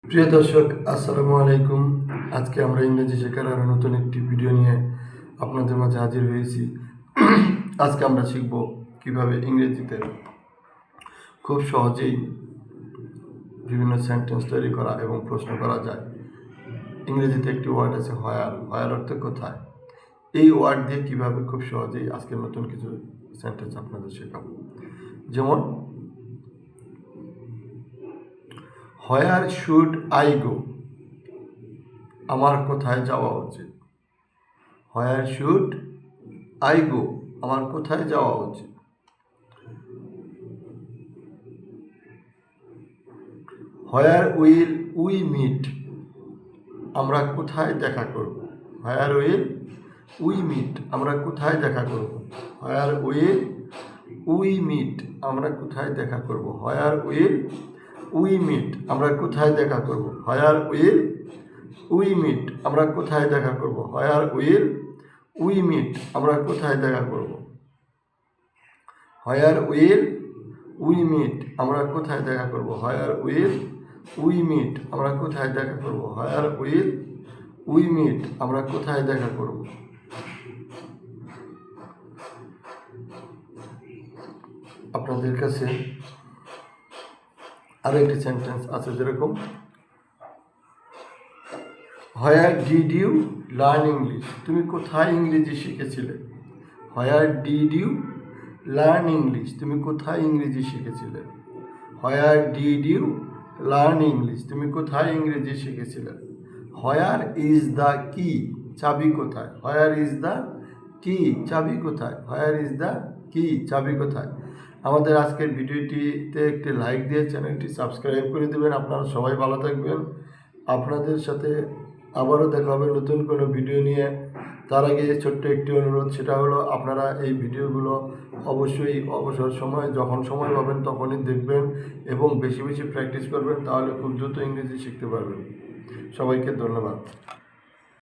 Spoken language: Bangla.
প্রিয় দর্শক, আসসালামু আলাইকুম। আজকে আমরা ইংরেজি শেখার আরও নতুন একটি ভিডিও নিয়ে আপনাদের মাঝে হাজির হয়েছি। আজকে আমরা শিখব কিভাবে ইংরেজিতে খুব সহজেই বিভিন্ন সেন্টেন্স তৈরি করা এবং প্রশ্ন করা যায়। ইংরেজিতে একটি ওয়ার্ড আছে হোয়ার। হোয়ার অর্থ কোথায়। এই ওয়ার্ড দিয়ে কিভাবে খুব সহজেই আজকে নতুন কিছু সেন্টেন্স আপনাদের শেখাবো। যেমন, হোয়ার শুড আই গো? আমার কোথায় যাওয়া উচিত। Where should I go? আমার কোথায় যাওয়া উচিত। Where will we meet? আমরা কোথায় দেখা করব। Where will we meet? আমরা কোথায় দেখা করব। Where will we meet? আমরা কোথায় দেখা করব। Where will we meet? আমরা কোথায় দেখা করব। Where will we meet? আমরা কোথায় দেখা করব। Where will we meet? আমরা কোথায় দেখা করব। Where will we meet? আমরা কোথায় দেখা করব। Where will we meet? আমরা কোথায় দেখা করব। Where will we meet? আমরা কোথায় দেখা করব। আপনাদের কাছে আরো একটি সেন্টেন্স আছে, যেরকম, where did you learn English? তুমি কোথায় ইংরেজি শিখেছিলে। Where did you learn English? তুমি কোথায় ইংরেজি শিখেছিলে। Where did you learn English? তুমি কোথায় ইংরেজি শিখেছিলে। হোয়ার ইজ দ্য কি? চাবি কোথায়। হোয়ার ইজ দ্য কি? চাবি কোথায়। হোয়ার ইজ দ্য কি? চাবি কোথায়। আমাদের আজকের ভিডিওটিতে একটি লাইক দিয়ে চ্যানেলটি সাবস্ক্রাইব করে দেবেন। আপনারা সবাই ভালো থাকবেন। আপনাদের সাথে আবারও দেখা হবে নতুন কোনো ভিডিও নিয়ে। তার আগে ছোট্ট একটি অনুরোধ, সেটা হলো আপনারা এই ভিডিওগুলো অবশ্যই অবসর সময় যখন সময় পাবেন তখনই দেখবেন এবং বেশি বেশি প্র্যাকটিস করবেন, তাহলে খুব দ্রুত ইংরেজি শিখতে পারবেন। সবাইকে ধন্যবাদ।